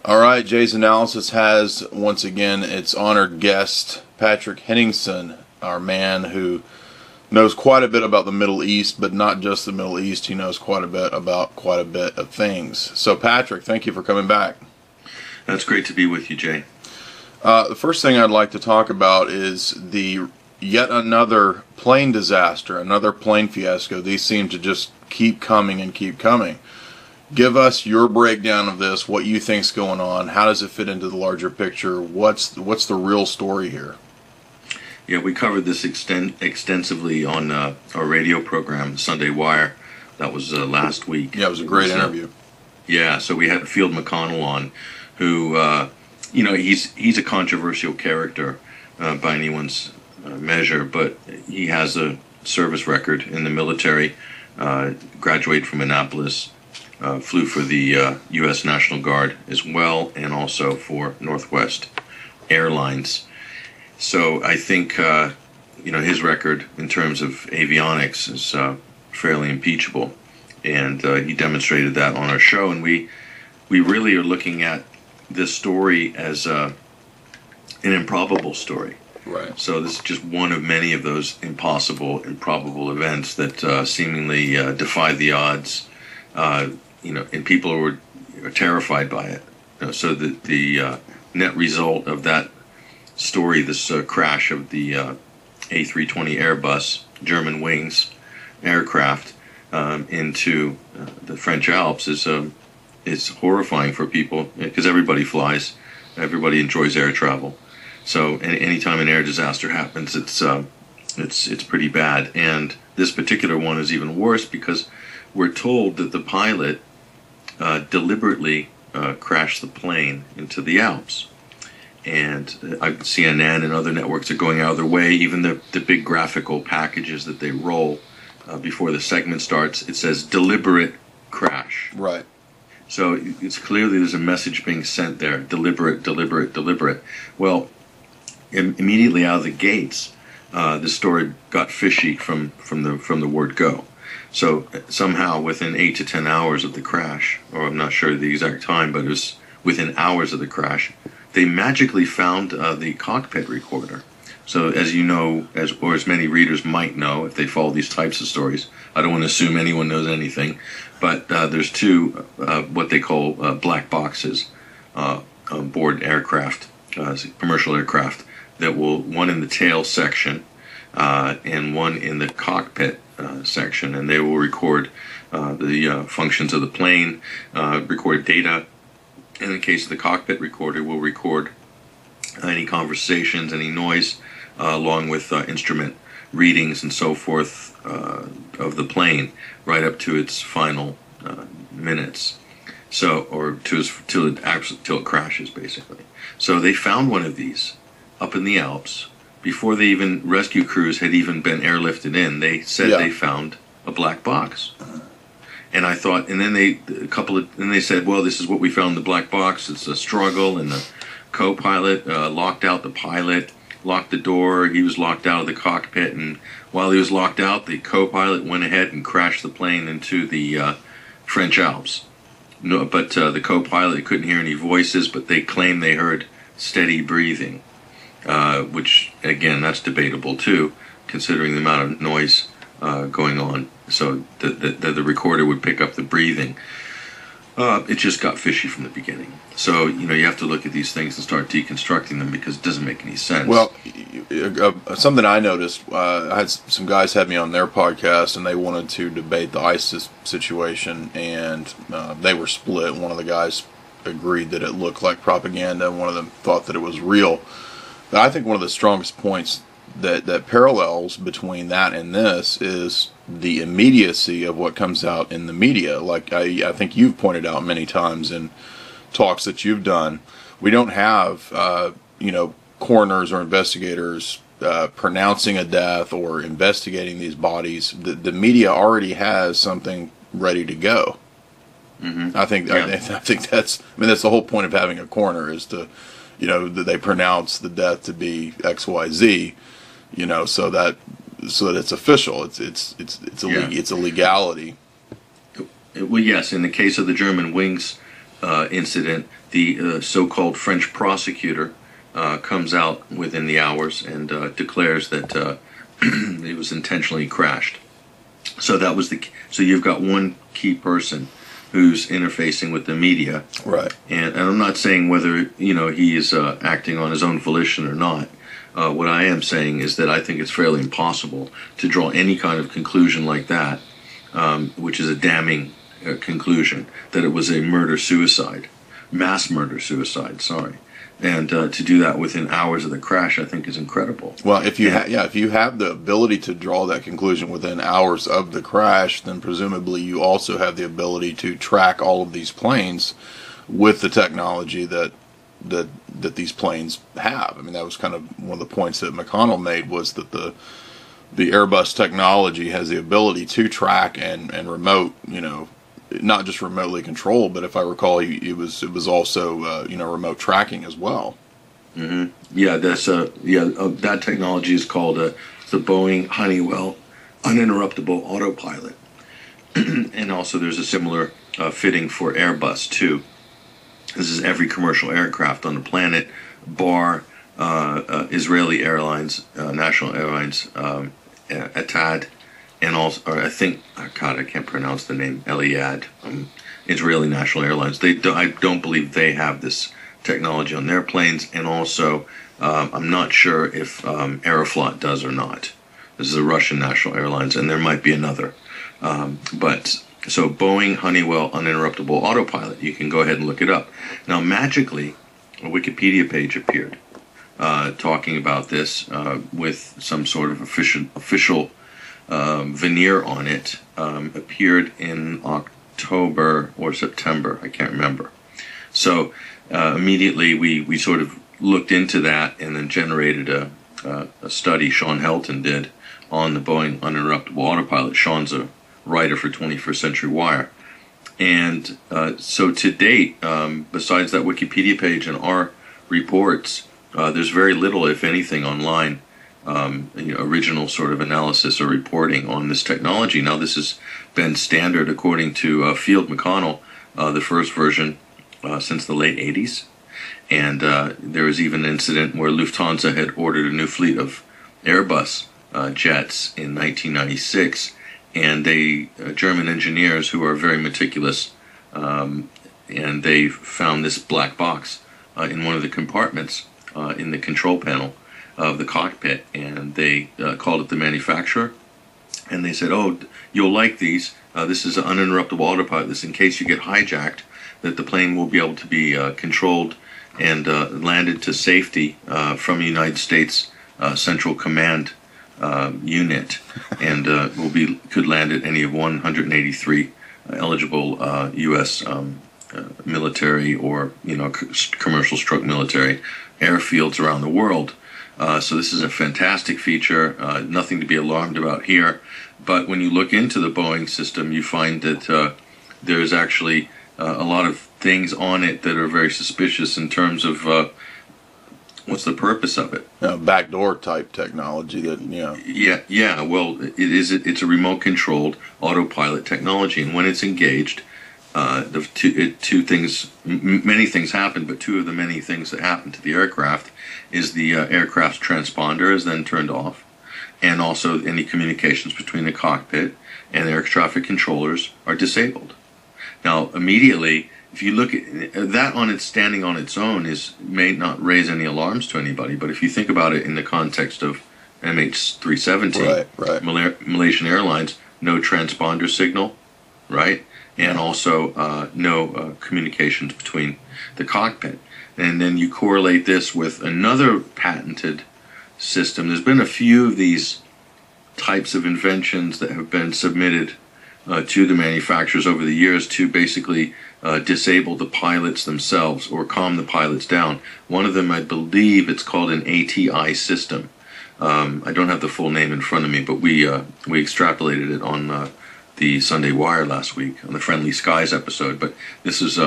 All right, Jay's Analysis has, once again, its honored guest, Patrick Henningsen, our man who knows quite a bit about the Middle East, but not just the Middle East. He knows quite a bit about quite a bit of things. So, Patrick, thank you for coming back. That's great to be with you, Jay. The first thing I'd like to talk about is the yet another plane disaster, another plane fiasco. These seem to just keep coming and keep coming. Give us your breakdown of this, what you think's going on, how does it fit into the larger picture, what's the real story here? Yeah, we covered this extensively on our radio program, Sunday Wire. That was last week. Yeah, it was a great interview. Yeah, so we had Field McConnell on, who, he's a controversial character by anyone's measure, but he has a service record in the military, graduated from Annapolis, flew for the U.S. National Guard as well, and also for Northwest Airlines. So I think, his record in terms of avionics is fairly impeachable, and he demonstrated that on our show. And we really are looking at this story as an improbable story. Right. So this is just one of many of those improbable events that seemingly defy the odds. And people are terrified by it. So the net result of that story, this crash of the A320 Airbus Germanwings aircraft into the French Alps is horrifying for people, because everybody flies, everybody enjoys air travel. So anytime an air disaster happens, it's pretty bad. And this particular one is even worse because we're told that the pilot deliberately crashed the plane into the Alps. And CNN and other networks are going out of their way. Even the big graphical packages that they roll before the segment starts, it says deliberate crash. Right. So it's clearly there's a message being sent there, deliberate, deliberate, deliberate. Well, immediately out of the gates, the story got fishy from the word go. So somehow within 8 to 10 hours of the crash, or I'm not sure the exact time, but it was within hours of the crash, they magically found the cockpit recorder. So as you know, as many readers might know, if they follow these types of stories, I don't want to assume anyone knows anything, but there's two what they call black boxes on board aircraft, commercial aircraft, that will, one in the tail section and one in the cockpit section, and they will record the functions of the plane, record data. In the case of the cockpit recorder, will record any conversations, any noise, along with instrument readings and so forth of the plane, right up to its final minutes. So, or till it crashes, basically. So they found one of these up in the Alps before the rescue crews had even been airlifted in. They said they found a black box. And I thought, and then they said, well, this is what we found in the black box. It's a struggle, and the co-pilot locked out the pilot, locked the door. He was locked out of the cockpit, and while he was locked out, the co-pilot went ahead and crashed the plane into the French Alps. No, but the co-pilot couldn't hear any voices, but they claimed they heard steady breathing, which, again, that's debatable too, considering the amount of noise going on. So the recorder would pick up the breathing. It just got fishy from the beginning. So, you have to look at these things and start deconstructing them, because it doesn't make any sense. Well, something I noticed, I had some guys had me on their podcast, and they wanted to debate the ISIS situation, and they were split. One of the guys agreed that it looked like propaganda, and one of them thought that it was real. But I think one of the strongest points that parallels between that and this is the immediacy of what comes out in the media. Like I think you've pointed out many times in talks that you've done, we don't have coroners or investigators pronouncing a death or investigating these bodies. The media already has something ready to go. Mm-hmm. I think that's the whole point of having a coroner, is to that they pronounce the death to be XYZ, so that it's official. It's a legality. Well, yes. In the case of the Germanwings incident, the so-called French prosecutor comes out within the hours and declares that it was intentionally crashed. So that was so you've got one key person who's interfacing with the media, right? And I'm not saying whether he is acting on his own volition or not. What I am saying is that I think it's fairly impossible to draw any kind of conclusion like that, which is a damning conclusion, that it was a murder-suicide, mass murder-suicide, sorry. And to do that within hours of the crash, I think, is incredible. Well, if you if you have the ability to draw that conclusion within hours of the crash, then presumably you also have the ability to track all of these planes with the technology that these planes have. I mean, that was kind of one of the points that McConnell made, was that the Airbus technology has the ability to track and remote, not just remotely control, but if I recall, it was also remote tracking as well. Mm-hmm. Yeah, that's that technology is called the Boeing Honeywell uninterruptible autopilot, and also there's a similar fitting for Airbus too. This is every commercial aircraft on the planet, bar Israeli Airlines, National Airlines, Etihad. And also, or I think, God, I can't pronounce the name, Eliad, Israeli National Airlines. I don't believe they have this technology on their planes. And also, I'm not sure if Aeroflot does or not. This is a Russian National Airlines, and there might be another. So Boeing Honeywell uninterruptible autopilot. You can go ahead and look it up. Now, magically, a Wikipedia page appeared talking about this with some sort of official veneer on it, appeared in October or September, I can't remember. So immediately we sort of looked into that and then generated a study Sean Helton did on the Boeing uninterruptible autopilot. Sean's a writer for 21st Century Wire. And so to date, besides that Wikipedia page and our reports, there's very little, if anything, online original sort of analysis or reporting on this technology. Now, this has been standard, according to Field McConnell, the first version since the late 80s. And there was even an incident where Lufthansa had ordered a new fleet of Airbus jets in 1996, and German engineers who are very meticulous, and they found this black box in one of the compartments in the control panel of the cockpit, and they called it the manufacturer, and they said, "Oh, you'll like these. This is an uninterruptible autopilot. This, in case you get hijacked, that the plane will be able to be controlled and landed to safety from a United States Central Command unit, and could land at any of 183 eligible U.S. Military or commercial stroke military airfields around the world." So this is a fantastic feature, nothing to be alarmed about here. But when you look into the Boeing system, you find that there's actually a lot of things on it that are very suspicious in terms of what's the purpose of it. Backdoor type technology that, Yeah. Well, it's a remote controlled autopilot technology, and when it's engaged, two things, many things happen, but two of the many things that happen to the aircraft is the aircraft's transponder is then turned off, and also any communications between the cockpit and air traffic controllers are disabled. Now, immediately, if you look at that standing on its own may not raise any alarms to anybody, but if you think about it in the context of MH370, right. Malaysian Airlines, no transponder signal, right? And also no communications between the cockpit. And then you correlate this with another patented system. There's been a few of these types of inventions that have been submitted to the manufacturers over the years to basically disable the pilots themselves or calm the pilots down. One of them, I believe it's called an ATI system. I don't have the full name in front of me, but we extrapolated it on the Sunday Wire last week on the Friendly Skies episode. But this is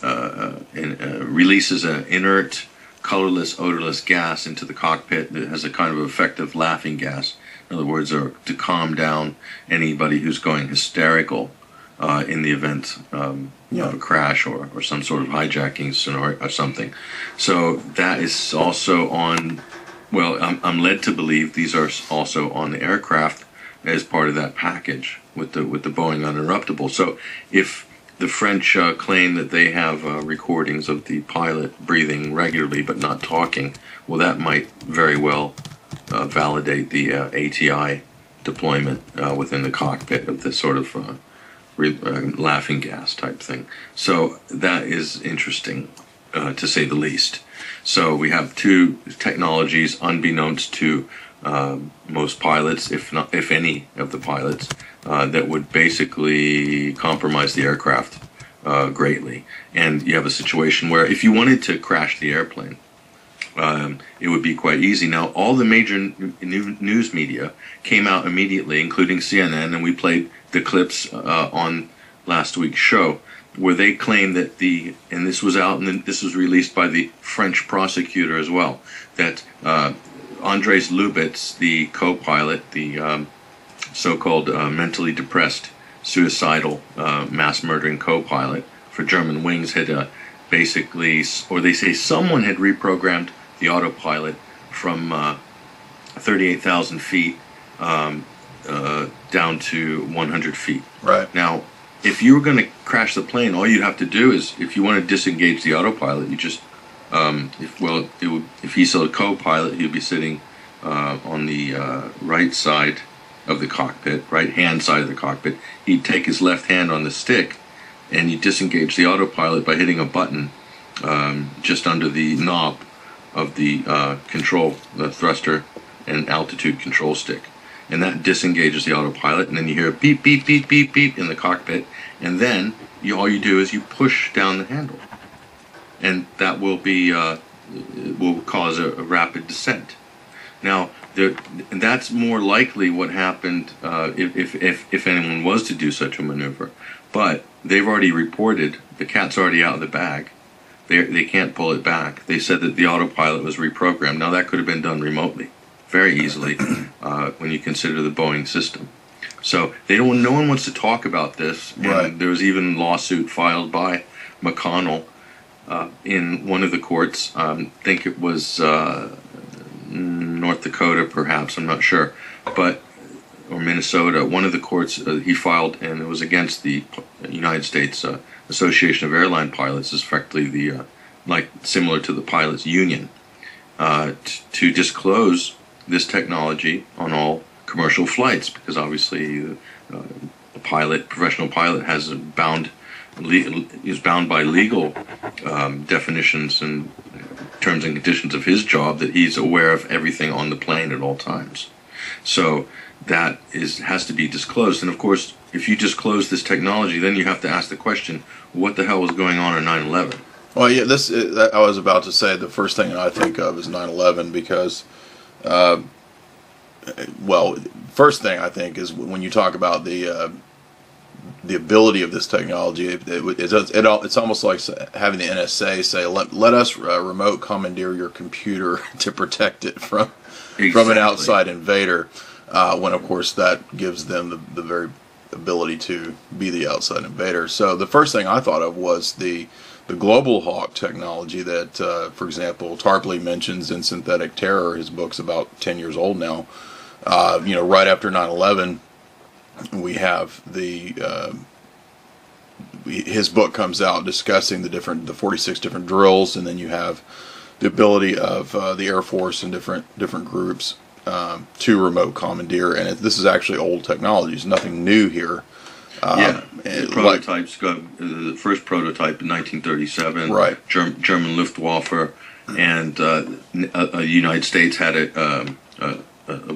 releases an inert, colorless, odorless gas into the cockpit that has a kind of effective laughing gas. In other words, to calm down anybody who's going hysterical in the event of a crash or some sort of hijacking scenario or something. So that is also on. Well, I'm led to believe these are also on the aircraft as part of that package with the Boeing uninterruptible. So if the French claim that they have recordings of the pilot breathing regularly but not talking, well, that might very well validate the ATI deployment within the cockpit of this sort of laughing gas type thing. So that is interesting, to say the least. So we have two technologies unbeknownst to most pilots, if any of the pilots, that would basically compromise the aircraft greatly. And you have a situation where if you wanted to crash the airplane, it would be quite easy. Now, all the major news media came out immediately, including CNN, and we played the clips on last week's show, where they claimed that and this was out, and then this was released by the French prosecutor as well, that Andres Lubitz, the co-pilot, the so-called mentally depressed, suicidal, mass-murdering co-pilot for Germanwings, had basically, or they say someone had reprogrammed the autopilot from 38,000 feet down to 100 feet. Right. Now, if you were going to crash the plane, all you'd have to do is, if you want to disengage the autopilot, you just, if he's a co-pilot, he'd be sitting on the right side of the cockpit, right-hand side of the cockpit. He'd take his left hand on the stick, and you disengage the autopilot by hitting a button just under the knob of the control, the thruster and altitude control stick. And that disengages the autopilot, and then you hear a beep, beep, beep, beep, beep in the cockpit, and then all you do is you push down the handle. And that will cause a rapid descent. Now, that's more likely what happened if anyone was to do such a maneuver. But they've already reported, the cat's already out of the bag. They can't pull it back. They said that the autopilot was reprogrammed. Now, that could have been done remotely, very easily, when you consider the Boeing system. So no one wants to talk about this. And right. There was even a lawsuit filed by McConnell in one of the courts. I think it was North Dakota, perhaps, I'm not sure, or Minnesota. One of the courts he filed, and it was against the United States Association of Airline Pilots, is effectively the similar to the pilots union, to disclose this technology on all commercial flights, because obviously a professional pilot is bound by legal definitions and terms and conditions of his job, that he's aware of everything on the plane at all times. So that has to be disclosed. And of course, if you disclose this technology, then you have to ask the question, what the hell was going on 9/11? Well, yeah, I was about to say the first thing I think of is 9/11 because, first thing I think is when you talk about the ability of this technology, it's almost like having the NSA say, let us remote commandeer your computer to protect it from an outside invader, when of course that gives them the very ability to be the outside invader. So the first thing I thought of was the Global Hawk technology that, for example, Tarpley mentions in Synthetic Terror. His book's about 10 years old now. Right after 9/11, we have his book comes out discussing the 46 different drills, and then you have the ability of the Air Force and different groups to remote commandeer. And this is actually old technology. There's nothing new here. The prototypes the first prototype in 1937. Right. German Luftwaffe, and the United States had a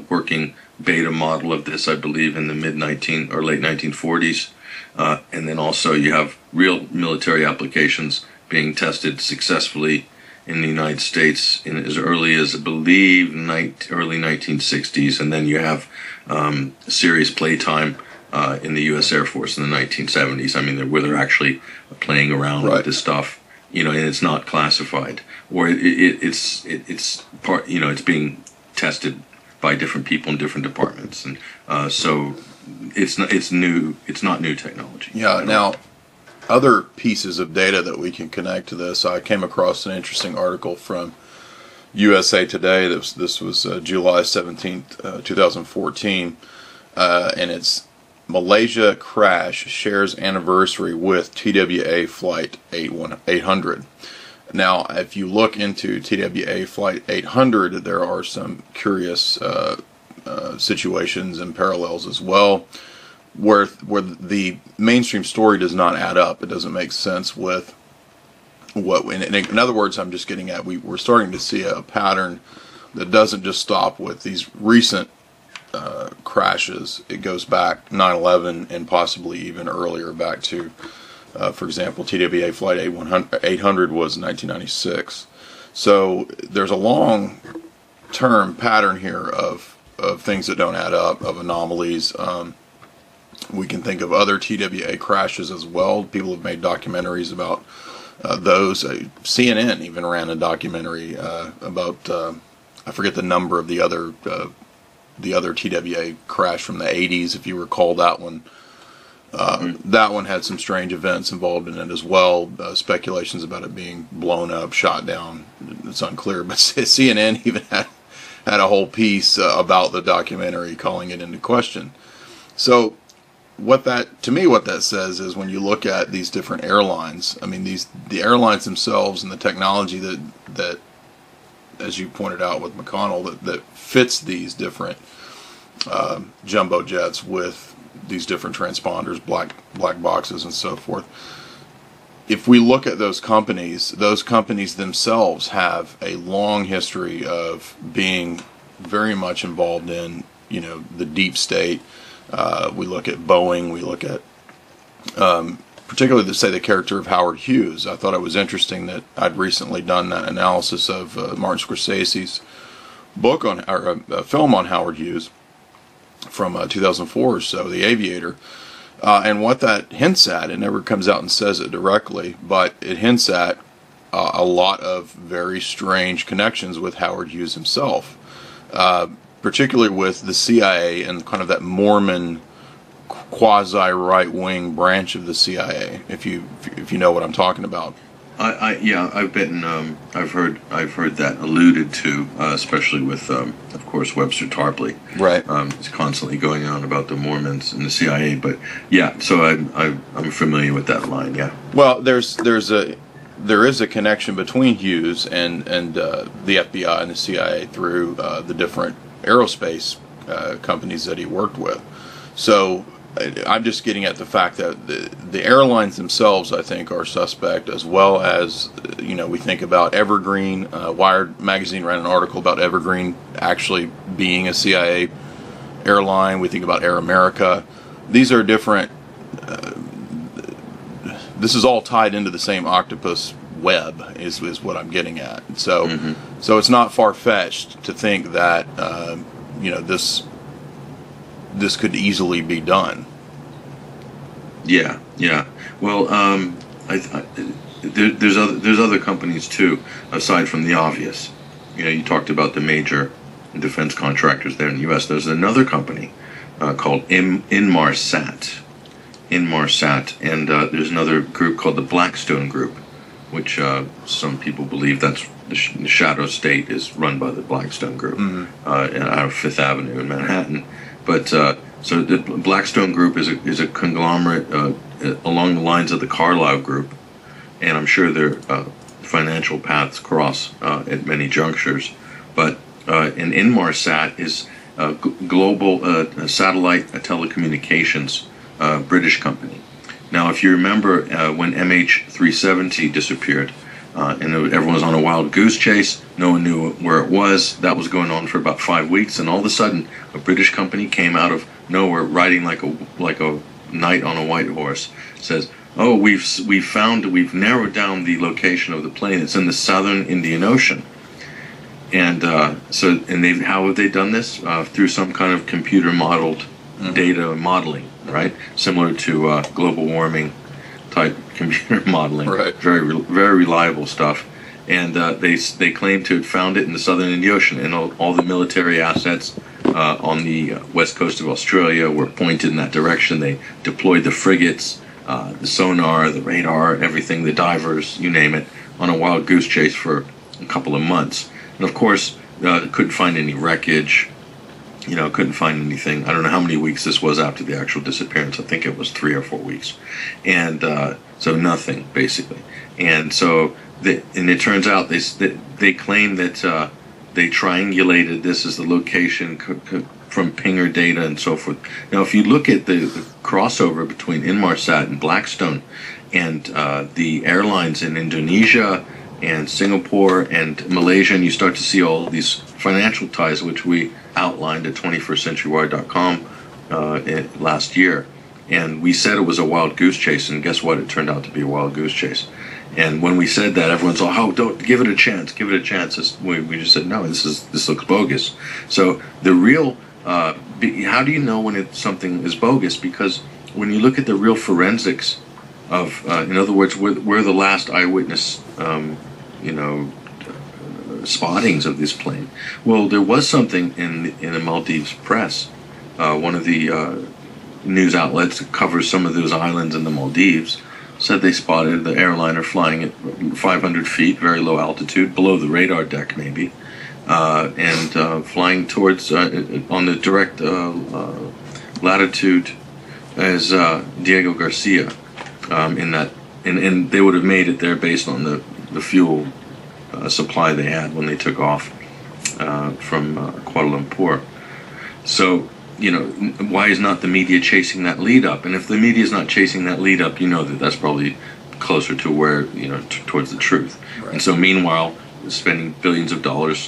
working beta model of this, I believe, in the late 1940s. And then also you have real military applications being tested successfully in the United States in as early as, I believe, early 1960s. And then you have serious playtime in the U.S. Air Force in the 1970s. I mean, where they're actually playing around with this stuff, and it's not classified, or it's part, it's being tested by different people in different departments, and so it's new. It's not new technology. Yeah. Now, other pieces of data that we can connect to this, I came across an interesting article from USA Today. This was July 17th, 2014, and it's Malaysia crash shares anniversary with TWA Flight 800. Now, if you look into TWA Flight 800, there are some curious situations and parallels as well, where the mainstream story does not add up. It doesn't make sense with what. In other words, I'm just getting at we're starting to see a pattern that doesn't just stop with these recent crashes. It goes back 9/11 and possibly even earlier, back to, for example, TWA Flight 800 was 1996. So there's a long-term pattern here of things that don't add up, of anomalies. We can think of other TWA crashes as well. People have made documentaries about those. CNN even ran a documentary about, I forget the number of the other TWA crash from the 80s, if you recall that one. That one had some strange events involved in it as well. Speculations about it being blown up, shot down. It's unclear, but CNN even had a whole piece about the documentary, calling it into question. So what that says is, when you look at these different airlines, I mean, the airlines themselves and the technology that as you pointed out with McConnell, that fits these different jumbo jets with these different transponders, black boxes, and so forth. If we look at those companies themselves have a long history of being very much involved in, the deep state. We look at Boeing. We look at, particularly to say the character of Howard Hughes. I thought it was interesting that I'd recently done that analysis of Martin Scorsese's book a film on Howard Hughes from 2004 or so, The Aviator. And what that hints at, it never comes out and says it directly, but it hints at a lot of very strange connections with Howard Hughes himself, particularly with the CIA and kind of that Mormon quasi right-wing branch of the CIA, if you know what I'm talking about. I've heard that alluded to, especially with, of course, Webster Tarpley. Right. He's constantly going on about the Mormons and the CIA, but yeah, so I'm familiar with that line. Yeah. Well, there is a connection between Hughes and the FBI and the CIA through the different aerospace companies that he worked with. So I'm just getting at the fact that the airlines themselves, I think, are suspect, as well as, we think about Evergreen. Wired magazine ran an article about Evergreen actually being a CIA airline. We think about Air America. These are different. This is all tied into the same octopus web, is what I'm getting at. So, So it's not far-fetched to think that this could easily be done. Yeah. Well, there's other companies too, aside from the obvious. You talked about the major defense contractors there in the U.S. There's another company called Inmarsat, and there's another group called the Blackstone Group, which some people believe that's the shadow state is run by the Blackstone Group out of Fifth Avenue in Manhattan. But so the Blackstone Group is a conglomerate along the lines of the Carlyle Group, and I'm sure their financial paths cross at many junctures. But an Inmarsat is a global satellite telecommunications British company. Now, if you remember when MH370 disappeared, and everyone was on a wild goose chase, no one knew where it was. That was going on for about 5 weeks, and all of a sudden, a British company came out of nowhere, riding like a knight on a white horse. Says, "Oh, we've narrowed down the location of the plane. It's in the southern Indian Ocean." And how have they done this? Through some kind of computer modeled data modeling, right? Similar to global warming type computer modeling. Right. Very reliable stuff. And they claim to have found it in the southern Indian Ocean, and all the military assets on the west coast of Australia were pointed in that direction. They deployed the frigates, the sonar, the radar, everything, the divers, you name it, on a wild goose chase for a couple of months. And of course, couldn't find any wreckage. Couldn't find anything. I don't know how many weeks this was after the actual disappearance. I think it was 3 or 4 weeks. And so nothing, basically. And so, it turns out they claim that they triangulated this as the location from pinger data and so forth. Now, if you look at the crossover between Inmarsat and Blackstone and the airlines in Indonesia and Singapore and Malaysia, and you start to see all these financial ties, which we outlined at 21stCenturyWire.com last year. And we said it was a wild goose chase, and guess what? It turned out to be a wild goose chase. And when we said that, everyone's all, "Oh, don't give it a chance, give it a chance." We just said, no, this looks bogus. So the real, how do you know when something is bogus? Because when you look at the real forensics of, in other words, we're the last eyewitness, spottings of this plane. Well, there was something in the Maldives press. One of the news outlets that covers some of those islands in the Maldives said they spotted the airliner flying at 500 feet, very low altitude, below the radar deck maybe, and flying towards, on the direct latitude as Diego Garcia, and they would have made it there based on the fuel supply they had when they took off from Kuala Lumpur. So, why is not the media chasing that lead up? And if the media is not chasing that lead up, that's probably closer to where, towards the truth. Right. And so meanwhile, spending billions of dollars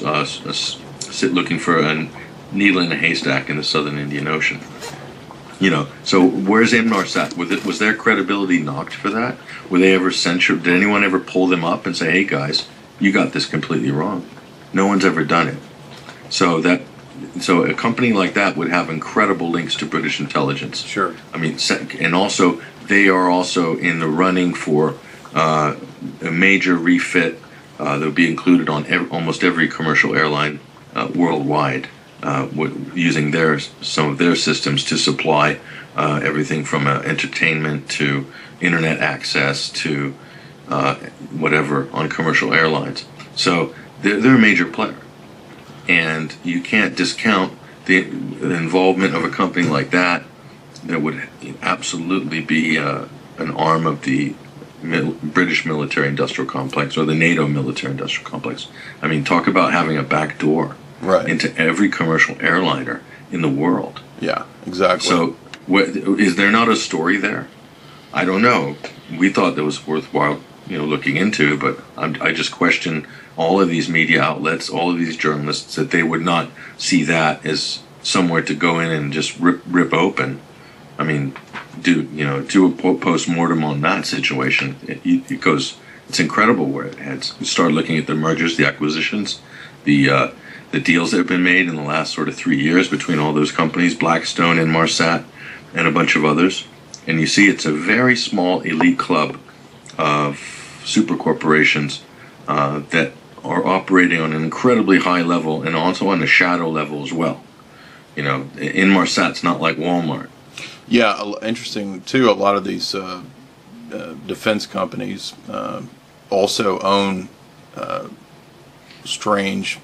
looking for a needle in a haystack in the southern Indian Ocean. So where's Inmarsat? Was their credibility knocked for that? Were they ever censured? Did anyone ever pull them up and say, "Hey guys, you got this completely wrong"? No one's ever done it. So a company like that would have incredible links to British intelligence. Sure. I mean, and also they are also in the running for a major refit that would be included on almost every commercial airline worldwide, using some of their systems to supply everything from entertainment to internet access to whatever on commercial airlines. So they're a major player. And you can't discount the involvement of a company like that would absolutely be an arm of the British military-industrial complex or the NATO military-industrial complex. I mean, talk about having a back door into every commercial airliner in the world. Yeah, exactly. So is there not a story there? I don't know. We thought that was worthwhile looking into, but I just question all of these media outlets, all of these journalists, that they would not see that as somewhere to go in and just rip open. I mean, do a post-mortem on that situation. It's incredible where it heads. You start looking at the mergers, the acquisitions, the deals that have been made in the last sort of 3 years between all those companies, Blackstone, Inmarsat, and a bunch of others, and you see it's a very small elite club of super corporations that are operating on an incredibly high level and also on the shadow level as well. Inmarsat's not like Walmart. Yeah, interesting too. A lot of these defense companies also own strange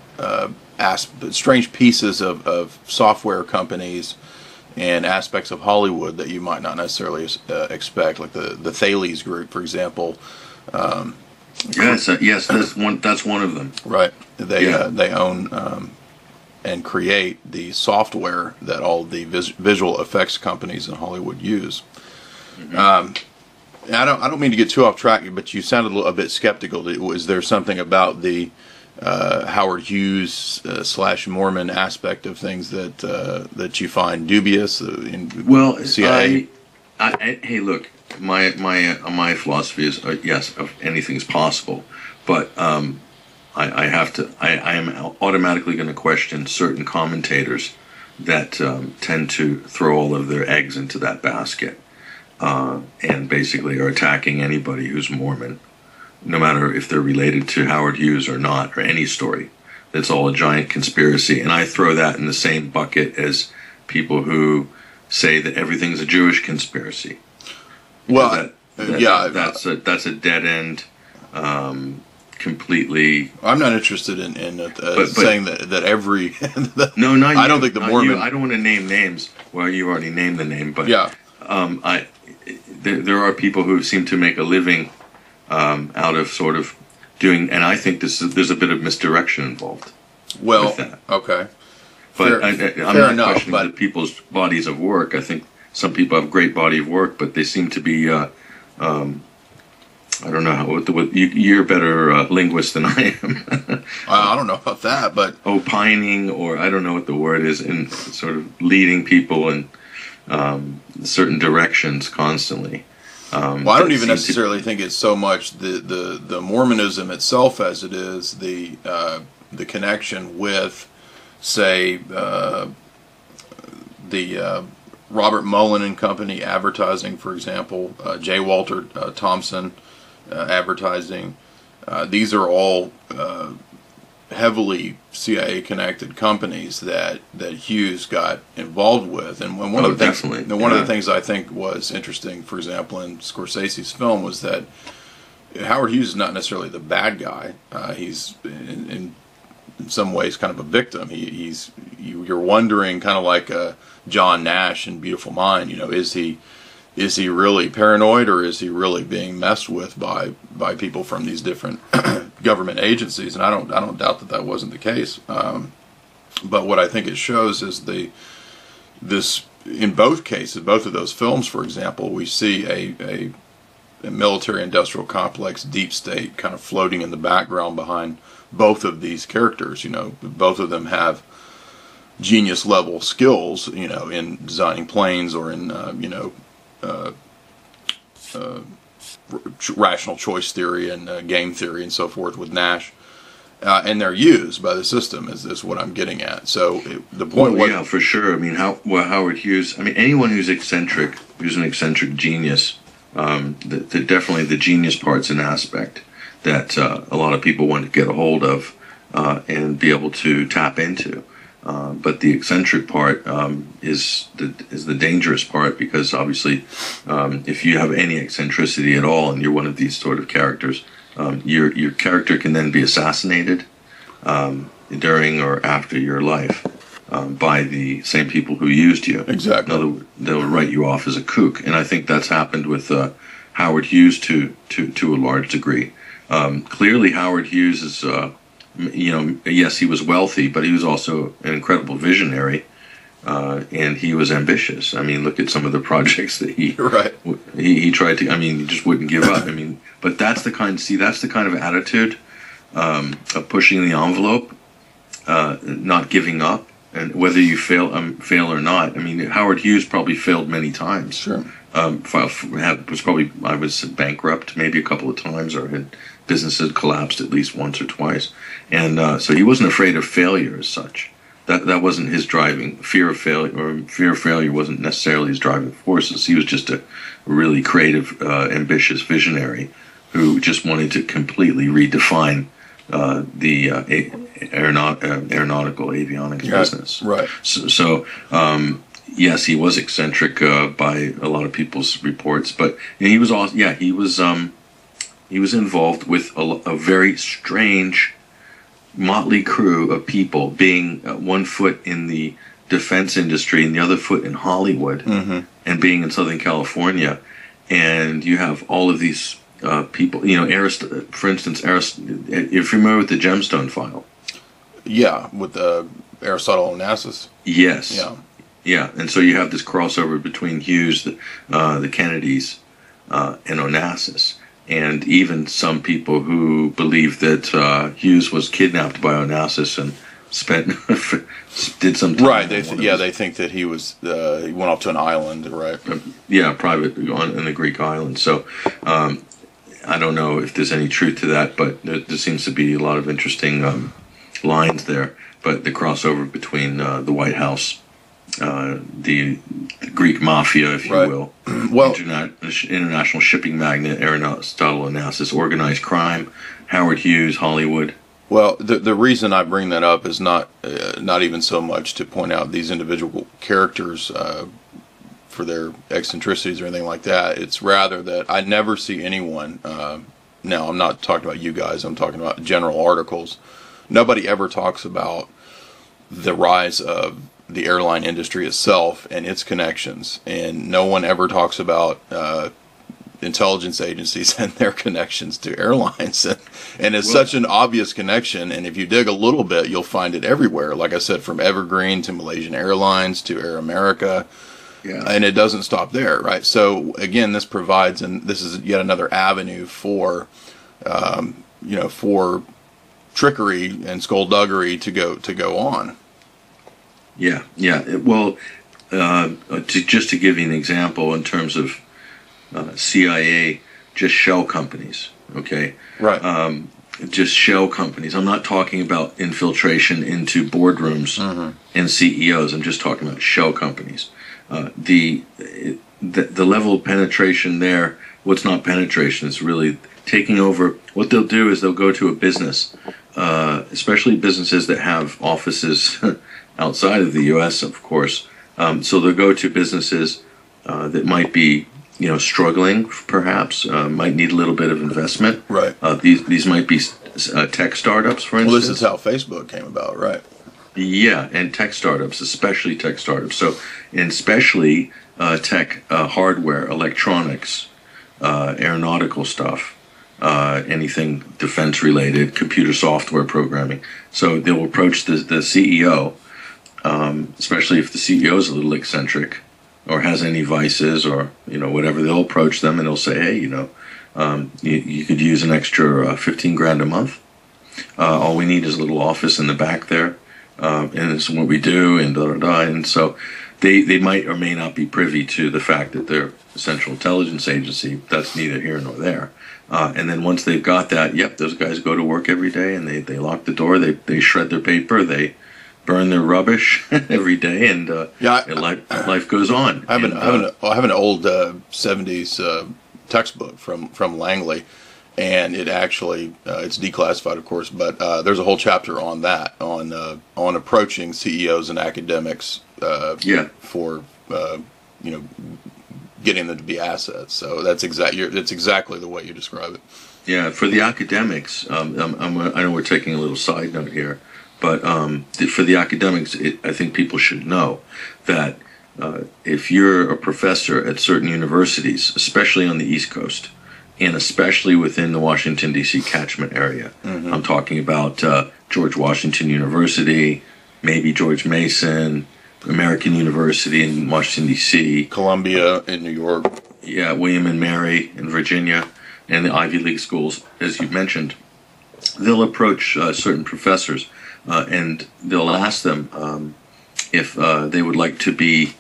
pieces of software companies and aspects of Hollywood that you might not necessarily expect, like the Thales Group, for example. Yes, that's one of them. Right. They own and create the software that all the visual effects companies in Hollywood use. Mm-hmm. I don't mean to get too off track, but you sounded a bit skeptical. Is there something about the Howard Hughes / Mormon aspect of things that you find dubious? Well, CIA. Hey, look, my philosophy is yes, anything is possible, but I am automatically going to question certain commentators that tend to throw all of their eggs into that basket, and basically are attacking anybody who's Mormon, no matter if they're related to Howard Hughes or not, or any story. that's all a giant conspiracy. And I throw that in the same bucket as people who say that everything's a Jewish conspiracy. Well, that's a dead end. Completely. I'm not interested in saying that every. No, not you. I don't think the Mormon. I don't want to name names. Well, you already named the name, but yeah. There are people who seem to make a living out of sort of doing, and I think there's a bit of misdirection involved. Well, with that. Okay. But I'm not questioning the people's bodies of work. I think some people have a great body of work, but they seem to be. I don't know you're a better linguist than I am. I don't know about that, but opining, or I don't know what the word is, in sort of leading people in certain directions constantly. Well, I don't even necessarily think it's so much the Mormonism itself as it is the connection with, say, the Robert Mullen and Company advertising, for example, J. Walter Thompson advertising. These are all heavily CIA-connected companies that Hughes got involved with, and one of the things I think was interesting, for example, in Scorsese's film, was that Howard Hughes is not necessarily the bad guy. He's in some ways kind of a victim. You're wondering, kind of like John Nash in Beautiful Mind. Is he really paranoid, or is he really being messed with by people from these different government agencies? And I don't doubt that wasn't the case. But what I think it shows is this in both cases, both of those films, for example, we see a military-industrial complex, deep state, kind of floating in the background behind both of these characters. Both of them have genius level skills, in designing planes or in rational choice theory and game theory and so forth with Nash, and they're used by the system is what I'm getting at. So the point was, yeah, for sure. I mean, Howard Hughes. I mean, anyone who's an eccentric genius. Definitely the genius part's an aspect that a lot of people want to get a hold of and be able to tap into. But the eccentric part is the dangerous part, because obviously, if you have any eccentricity at all, and you're one of these sort of characters, your character can then be assassinated during or after your life by the same people who used you. Exactly. In other words, they'll write you off as a kook, and I think that's happened with Howard Hughes to a large degree. Clearly, Howard Hughes is. Yes, he was wealthy, but he was also an incredible visionary, and he was ambitious. I mean, look at some of the projects that he tried to. I mean, he just wouldn't give up. I mean, but that's the kind of attitude of pushing the envelope, not giving up, and whether you fail or not. I mean, Howard Hughes probably failed many times. Sure. I was bankrupt maybe a couple of times, or had businesses collapsed at least once or twice, and so he wasn't afraid of failure as such. That wasn't his driving. Fear of failure wasn't necessarily his driving forces. He was just a really creative, ambitious visionary who just wanted to completely redefine the aeronautical avionics business. Right. So yes, he was eccentric by a lot of people's reports, but he was also he was involved with a very strange motley crew of people, being one foot in the defense industry and the other foot in Hollywood, and being in Southern California. And you have all of these people, for instance, if you're familiar with the Gemstone file. Yeah, with Aristotle Onassis. Yes. Yeah, and so you have this crossover between Hughes, the Kennedys, and Onassis. And even some people who believe that Hughes was kidnapped by Onassis and did some time. Right. They think that he was he went off to an island, right? Private in the Greek island. So I don't know if there's any truth to that, but there seems to be a lot of interesting lines there. But the crossover between the White House, the Greek mafia, if you will, international shipping magnate, Aristotle Onassis, organized crime, Howard Hughes, Hollywood, Well, the reason I bring that up is not even so much to point out these individual characters for their eccentricities or anything like that. It's rather that I never see anyone. Now, I'm not talking about you guys. I'm talking about general articles. Nobody ever talks about the rise of the airline industry itself and its connections, and no one ever talks about intelligence agencies and their connections to airlines. And it's such an obvious connection, and if you dig a little bit, you'll find it everywhere. Like I said, from Evergreen to Malaysian Airlines to Air America. Yeah. And it doesn't stop there, right? So again, this provides, and this is yet another avenue for, for trickery and skullduggery to go on. Yeah, yeah. Well, just to give you an example in terms of CIA, just shell companies, okay? Right. Just shell companies. I'm not talking about infiltration into boardrooms and CEOs. I'm just talking about shell companies. The level of penetration there, what's not penetration, it's really taking over. What they'll do is they'll go to a business, especially businesses that have offices outside of the U.S., of course. So they'll go to businesses that might be, struggling, perhaps, might need a little bit of investment. Right. These might be tech startups, for instance. Well, this is how Facebook came about, right? Yeah, and tech startups, especially tech startups. So, and especially tech hardware, electronics, aeronautical stuff, anything defense-related, computer software programming. So they'll approach the CEO, especially if the CEO is a little eccentric or has any vices or, whatever. They'll approach them and they'll say, hey, you could use an extra 15 grand a month. All we need is a little office in the back there. And it's what we do, and da-da-da. And so they might or may not be privy to the fact that they're a Central Intelligence Agency. That's neither here nor there. And then once they've got that, those guys go to work every day, and they lock the door, they shred their paper, they burn their rubbish every day, and life goes on. I have an old 70s textbook from Langley, and it actually it's declassified, of course, but there's a whole chapter on that, on approaching CEOs and academics for getting them to be assets. So that's exactly the way you describe it. Yeah, for the academics, I know we're taking a little side note here, but for the academics, I think people should know that if you're a professor at certain universities, especially on the East Coast, and especially within the Washington, D.C. catchment area. I'm talking about George Washington University, maybe George Mason, American University in Washington, D.C. Columbia in New York. Yeah, William and Mary in Virginia, and the Ivy League schools, as you mentioned. They'll approach certain professors, and they'll ask them if they would like to be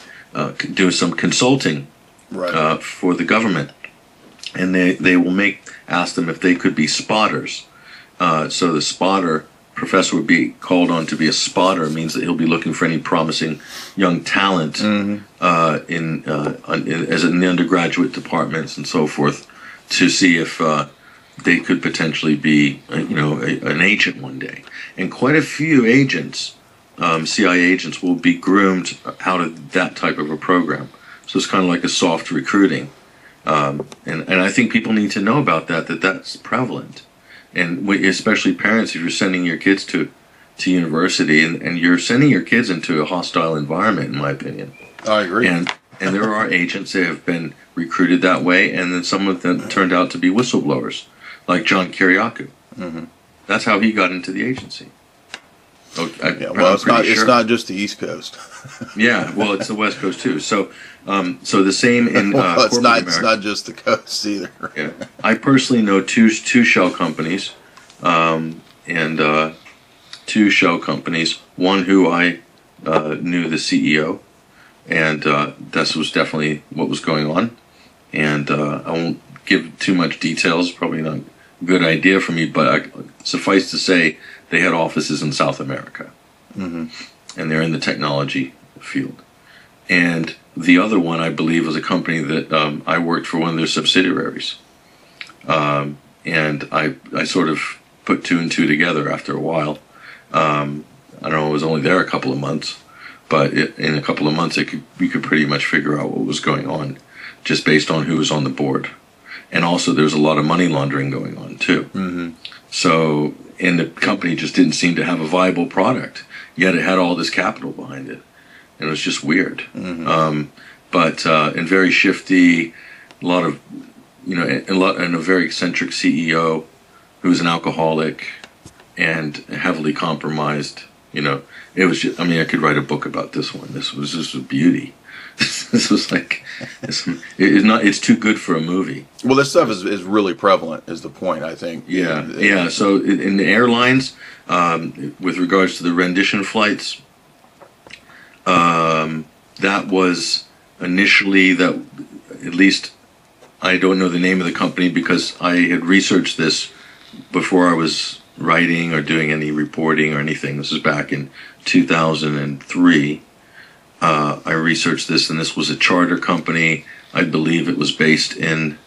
do some consulting for the government. And they will ask them if they could be spotters. So the spotter professor would be called on to be a spotter. Means that he'll be looking for any promising young talent in the undergraduate departments and so forth, to see if they could potentially be an agent one day. And quite a few agents, CIA agents, will be groomed out of that type of a program. So it's kind of like a soft recruiting. And I think people need to know about that's prevalent. And especially parents, if you're sending your kids to university, and you're sending your kids into a hostile environment, in my opinion. I agree. And there are agents that have been recruited that way, and then some of them turned out to be whistleblowers, like John Kiriakou. That's how he got into the agency. It's not just the East Coast. Yeah, well, it's the West Coast too. So the same in it's not just the coast either. Yeah, I personally know two shell companies, and two shell companies. One who I knew the CEO, and this was definitely what was going on. And I won't give too much details. Probably not a good idea for me, but suffice to say, they had offices in South America, and they're in the technology field. And the other one, I believe, was a company that I worked for, one of their subsidiaries. And I sort of put two and two together after a while. I don't know, it was only there a couple of months, but in a couple of months we could pretty much figure out what was going on just based on who was on the board. And also there's a lot of money laundering going on too. Mm-hmm. So, and the company just didn't seem to have a viable product, yet it had all this capital behind it. And it was just weird. Mm-hmm. And very shifty, a lot of, and a very eccentric CEO who was an alcoholic and heavily compromised. It was just, I could write a book about this one. This was just a beauty. This was like, it's too good for a movie. Well, this stuff is really prevalent, is the point, I think. Yeah. So in the airlines, with regards to the rendition flights, that was initially that, at least I don't know the name of the company because I had researched this before I was writing or doing any reporting or anything. This was back in 2003. I researched this, and this was a charter company. I believe it was based in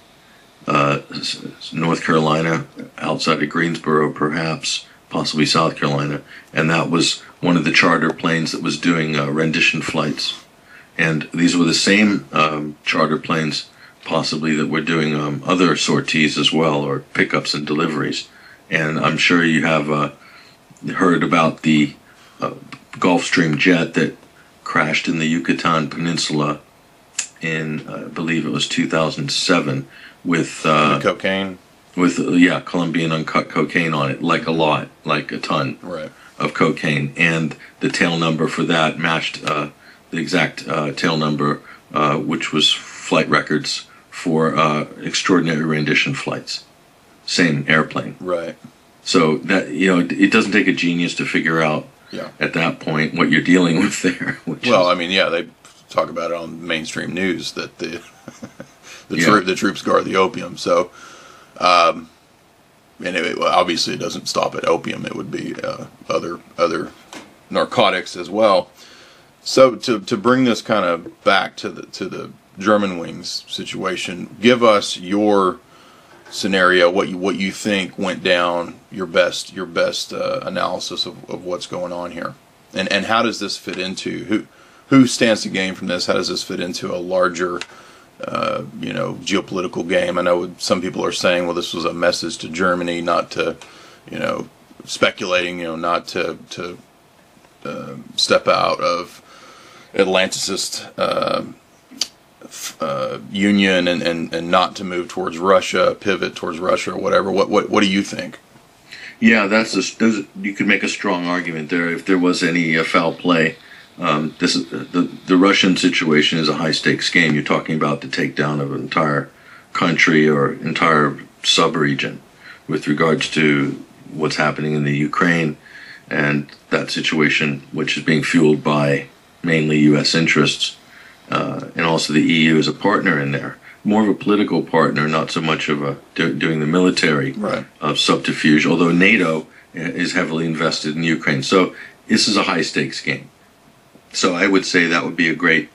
North Carolina, outside of Greensboro, perhaps, possibly South Carolina. And that was one of the charter planes that was doing rendition flights. And these were the same charter planes, possibly, that were doing other sorties as well, or pickups and deliveries. And I'm sure you have heard about the Gulfstream jet that crashed in the Yucatan Peninsula in, I believe it was 2007, with cocaine. With Colombian uncut cocaine on it, like a ton of cocaine, and the tail number for that matched the exact tail number, which was flight records for extraordinary rendition flights. Same airplane. Right. So that, it doesn't take a genius to figure out at that point what you're dealing with there. They talk about it on mainstream news that the troops guard the opium. So, obviously it doesn't stop at opium. It would be other narcotics as well. So to bring this kind of back to the Germanwings situation, give us your scenario, what you think went down, your best analysis of what's going on here, and how does this fit into who stands to gain from this? How does this fit into a larger geopolitical game? I know some people are saying, well, this was a message to Germany, not to, speculating, not to step out of Atlanticist union and not to move towards Russia, pivot towards Russia or whatever. What do you think? Yeah, you could make a strong argument there if there was any foul play. This is the Russian situation is a high stakes game. You're talking about the takedown of an entire country or entire sub-region with regards to what's happening in the Ukraine and that situation, which is being fueled by mainly U.S. interests, and also the EU is a partner in there. More of a political partner, not so much of doing the military subterfuge, although NATO is heavily invested in Ukraine. So this is a high stakes game. So I would say that would be a great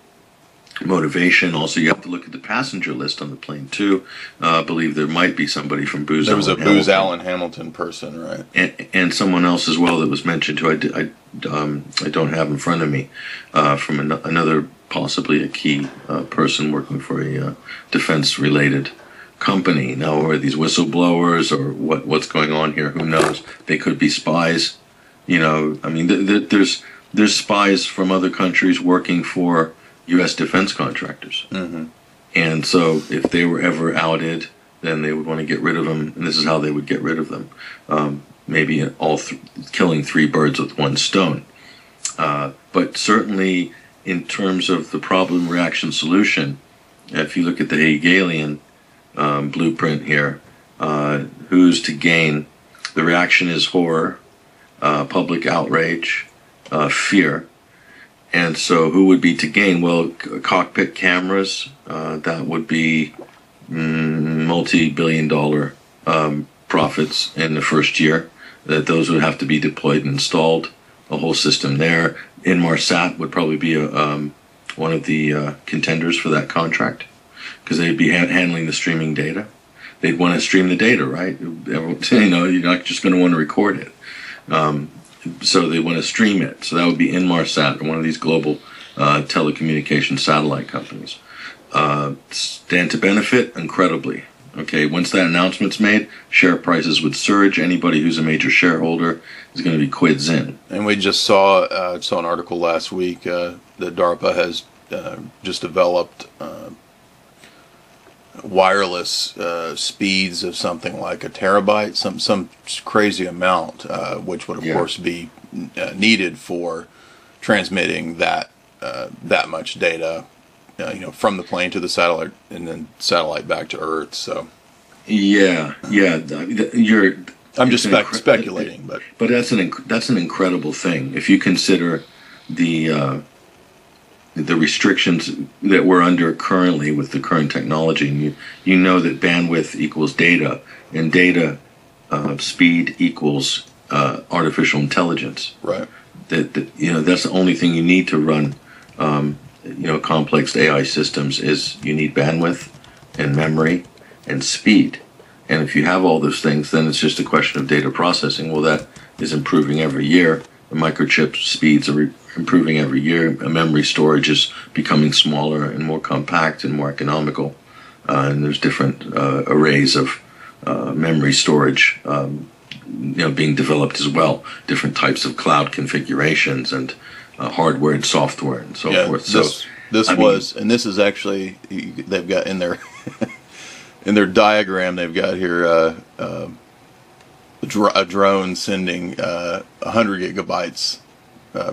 motivation. Also, you have to look at the passenger list on the plane too. I believe there might be somebody from Booz. There was a Booz Allen Hamilton person, right? And someone else as well that was mentioned who I don't have in front of me, from another possibly a key person working for a defense-related company. Now, are these whistleblowers or what's going on here? Who knows? They could be spies. There's spies from other countries working for U.S. defense contractors. Mm-hmm. And so if they were ever outed, then they would want to get rid of them, and this is how they would get rid of them. Maybe killing three birds with one stone. But certainly in terms of the problem, reaction, solution, if you look at the Hegelian blueprint here, who's to gain? The reaction is horror, public outrage, fear. And so who would be to gain? Well, cockpit cameras, that would be multi-billion-dollar profits in the first year. That those would have to be deployed and installed, a whole system there. Inmarsat would probably be one of the contenders for that contract because they'd be handling the streaming data. they'd want to stream the data, right? You know, you're not just going to want to record it. So they want to stream it. So that would be Inmarsat, one of these global telecommunication satellite companies. Stand to benefit incredibly. Okay, once that announcement's made, share prices would surge. Anybody who's a major shareholder is going to be quids in. And we just saw an article last week that DARPA has just developed wireless speeds of something like a terabyte, some crazy amount, which would of course be needed for transmitting that much data. You know, from the plane to the satellite, and then satellite back to Earth. So, yeah, I'm just speculating, but that's an incredible thing if you consider the restrictions that we're under currently with the current technology. And you know that bandwidth equals data, and data speed equals artificial intelligence. Right. That you know that's the only thing you need to run. You know, complex AI systems is you need bandwidth and memory and speed. And if you have all those things, then it's just a question of data processing. Well, that is improving every year. The microchip speeds are improving every year. Memory storage is becoming smaller and more compact and more economical. And there's different arrays of memory storage you know, being developed as well. Different types of cloud configurations and hardware and software and so forth. And this is actually, they've got in their in their diagram, they've got here a drone sending 100 gigabytes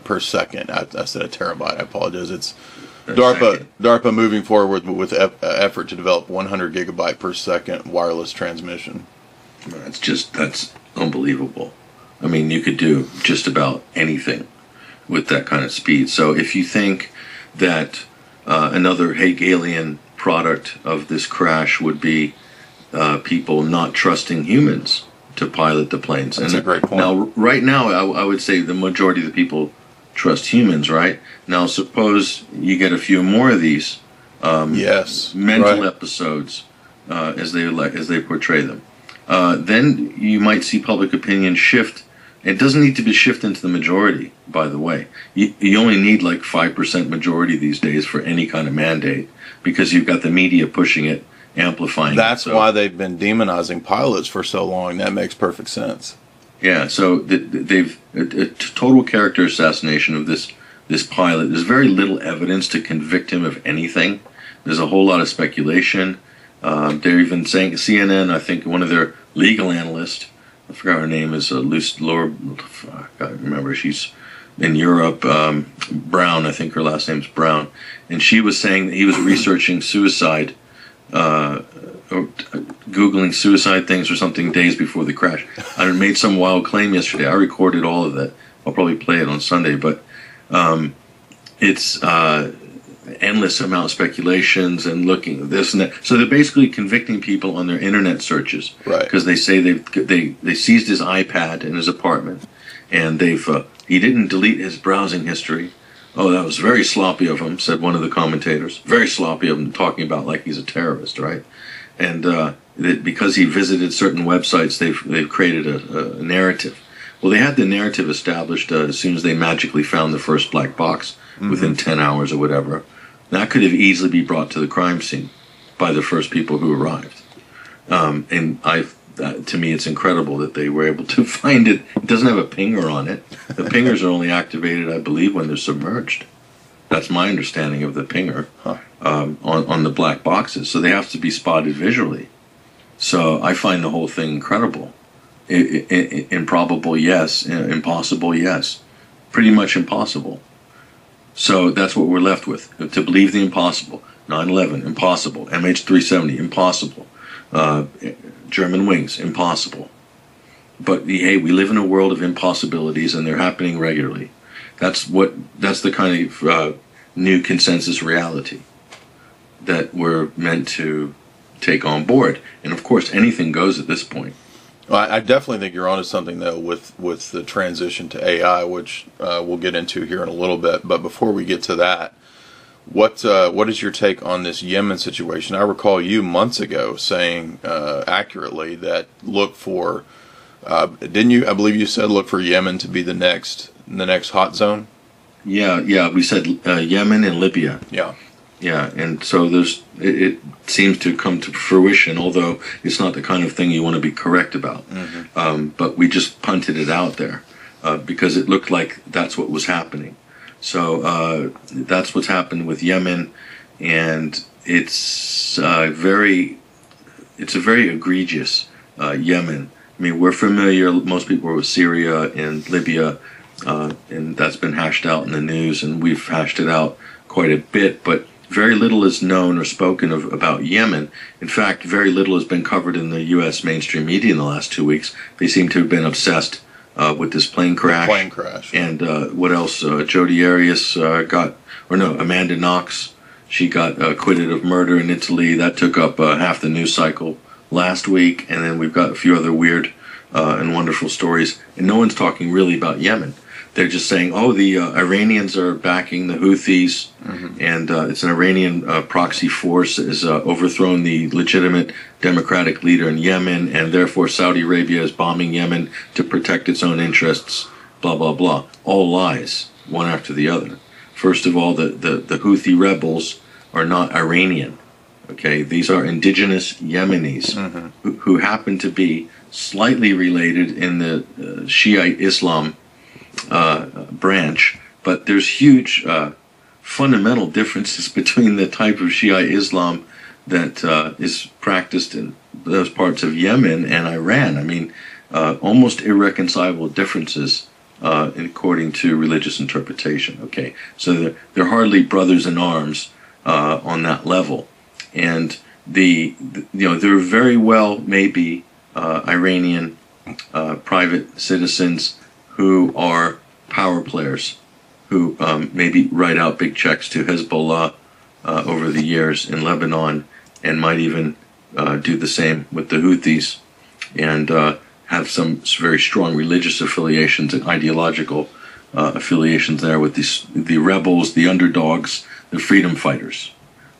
per second. I said a terabyte. I apologize. It's DARPA moving forward with effort to develop 100 gigabyte per second wireless transmission. That's unbelievable. I mean, you could do just about anything with that kind of speed. So if you think that another Hegelian product of this crash would be people not trusting humans to pilot the planes. That's a great point. Now, right now, I would say the majority of the people trust humans, right? Now, suppose you get a few more of these mental episodes as they portray them. Then you might see public opinion shift. It doesn't need to be shifted into the majority, by the way. You only need like 5% majority these days for any kind of mandate because you've got the media pushing it, amplifying That's it. So, why they've been demonizing pilots for so long. That makes perfect sense. Yeah, so they've a total character assassination of this pilot. There's very little evidence to convict him of anything. There's a whole lot of speculation. They're even saying CNN, I think one of their legal analysts, I forgot her name, is Laura, I can't remember, she's in Europe, Brown, I think her last name's Brown, and she was saying that he was researching suicide, or Googling suicide things or something days before the crash. I made some wild claim yesterday. I recorded all of that. I'll probably play it on Sunday, but it's endless amount of speculations and looking at this and that. So they're basically convicting people on their internet searches, right? Because they say they seized his iPad in his apartment, and he didn't delete his browsing history. Oh, that was very sloppy of him, said one of the commentators. Very sloppy of him, talking about like he's a terrorist, right? And that because he visited certain websites, they've created a narrative. Well, they had the narrative established as soon as they magically found the first black box within 10 hours or whatever. That could have easily been brought to the crime scene by the first people who arrived. To me, it's incredible that they were able to find it. It doesn't have a pinger on it. The pingers are only activated, I believe, when they're submerged. That's my understanding of the pinger on the black boxes. So they have to be spotted visually. So I find the whole thing incredible. Improbable, yes. Impossible, yes. Pretty much impossible. So that's what we're left with. To believe the impossible. 9/11, impossible. MH370, impossible. Germanwings, impossible. But hey, we live in a world of impossibilities, and they're happening regularly. That's the kind of new consensus reality that we're meant to take on board. And of course, anything goes at this point. Well, I definitely think you're onto something, though, with the transition to AI, which we'll get into here in a little bit. But before we get to that, What is your take on this Yemen situation? I recall you months ago saying accurately that look for didn't you? I believe you said look for Yemen to be the next hot zone. Yeah. We said Yemen and Libya. Yeah. Yeah, and so it seems to come to fruition, although it's not the kind of thing you want to be correct about. But we just punted it out there because it looked like that's what was happening. So that's what's happened with Yemen, and it's a very egregious Yemen. I mean, we're familiar, most people are with Syria and Libya, and that's been hashed out in the news, and we've hashed it out quite a bit, but very little is known or spoken of about Yemen. In fact, very little has been covered in the U.S. mainstream media in the last 2 weeks. They seem to have been obsessed with this plane crash. And what else? Jodi Arias Amanda Knox, she got acquitted of murder in Italy. That took up half the news cycle last week. And then we've got a few other weird and wonderful stories. And no one's talking really about Yemen. They're just saying, oh, the Iranians are backing the Houthis, and it's an Iranian proxy force that has overthrown the legitimate democratic leader in Yemen, and therefore Saudi Arabia is bombing Yemen to protect its own interests, blah, blah, blah. All lies, one after the other. First of all, the Houthi rebels are not Iranian. Okay, these are indigenous Yemenis who happen to be slightly related in the Shiite Islam branch, but there's huge fundamental differences between the type of Shiite Islam that is practiced in those parts of Yemen and Iran. I mean, almost irreconcilable differences according to religious interpretation. Okay, so they're hardly brothers in arms on that level, and there very well may be Iranian private citizens who are power players, who maybe write out big checks to Hezbollah over the years in Lebanon, and might even do the same with the Houthis, and have some very strong religious affiliations and ideological affiliations there with the rebels, the underdogs, the freedom fighters.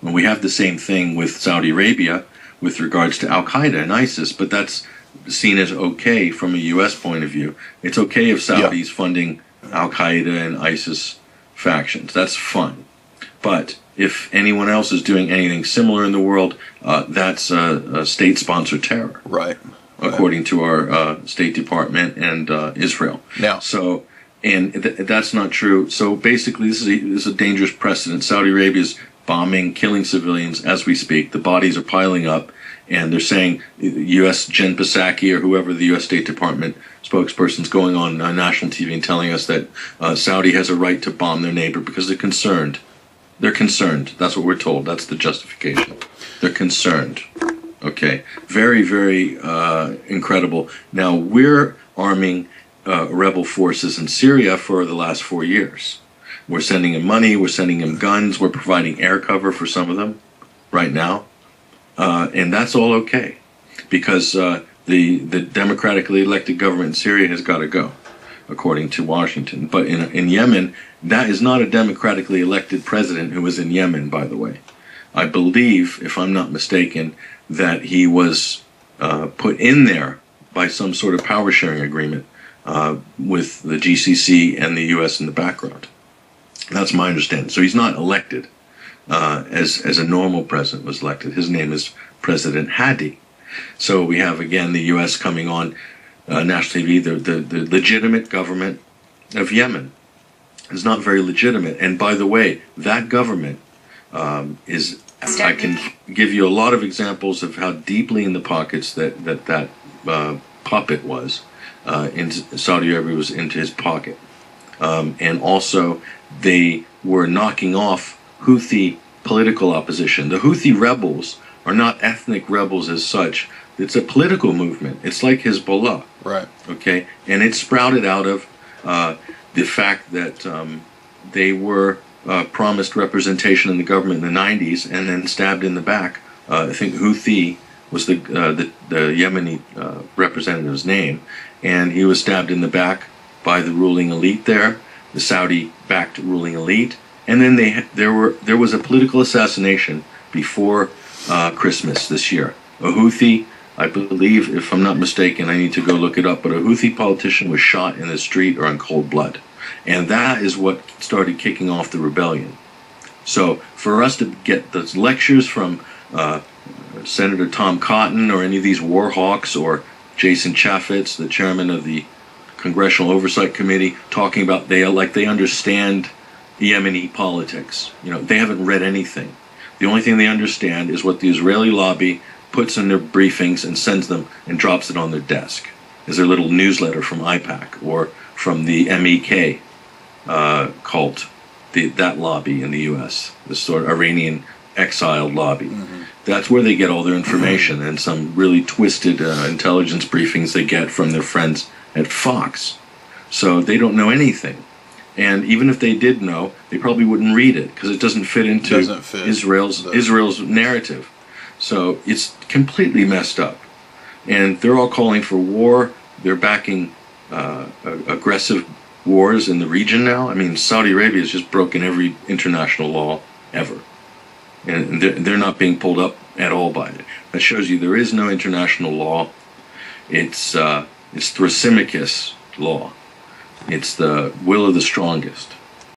And we have the same thing with Saudi Arabia with regards to Al-Qaeda and ISIS, but that's seen as okay from a U.S. point of view. It's okay if Saudi's funding Al-Qaeda and ISIS factions. That's fun. But if anyone else is doing anything similar in the world, that's a state-sponsored terror. Right. According to our State Department and Israel. Now. So, and that's not true. So basically, this is a dangerous precedent. Saudi Arabia is bombing, killing civilians as we speak. The bodies are piling up. And they're saying U.S. Jen Psaki or whoever the U.S. State Department spokesperson is going on national TV and telling us that Saudi has a right to bomb their neighbor because they're concerned. They're concerned. That's what we're told. That's the justification. They're concerned. Okay. Very, very incredible. Now, we're arming rebel forces in Syria for the last 4 years. We're sending them money. We're sending them guns. We're providing air cover for some of them right now. And that's all okay, because the democratically elected government in Syria has got to go, according to Washington. But in Yemen, that is not a democratically elected president who was in Yemen, by the way. I believe, if I'm not mistaken, that he was put in there by some sort of power-sharing agreement with the GCC and the U.S. in the background. That's my understanding. So he's not elected. As a normal president was elected. His name is President Hadi. So we have, again, the U.S. coming on national TV, the legitimate government of Yemen. It's not very legitimate. And by the way, that government is, I can give you a lot of examples of how deeply in the pockets that puppet was. In Saudi Arabia was into his pocket. And also, they were knocking off Houthi political opposition. The Houthi rebels are not ethnic rebels as such. It's a political movement. It's like Hezbollah. Right. Okay? And it sprouted out of the fact that they were promised representation in the government in the 90s and then stabbed in the back. I think Houthi was the Yemeni representative's name, and he was stabbed in the back by the ruling elite there, the Saudi-backed ruling elite, And then there was a political assassination before Christmas this year. A Houthi, I believe, if I'm not mistaken, I need to go look it up, but a Houthi politician was shot in the street or in cold blood. And that is what started kicking off the rebellion. So for us to get those lectures from Senator Tom Cotton or any of these war hawks or Jason Chaffetz, the chairman of the Congressional Oversight Committee, talking about they understand Yemeni politics. They haven't read anything. The only thing they understand is what the Israeli lobby puts in their briefings and sends them and drops it on their desk as their little newsletter from IPAC or from the MEK cult, that lobby in the U.S., the sort of Iranian exiled lobby. Mm-hmm. That's where they get all their information and some really twisted intelligence briefings they get from their friends at Fox. So they don't know anything. And even if they did know, they probably wouldn't read it because it doesn't fit into Israel's narrative. So it's completely messed up. And they're all calling for war. They're backing aggressive wars in the region now. I mean, Saudi Arabia has just broken every international law ever. And they're not being pulled up at all by it. That shows you there is no international law. It's Thrasymachus law. It's the will of the strongest.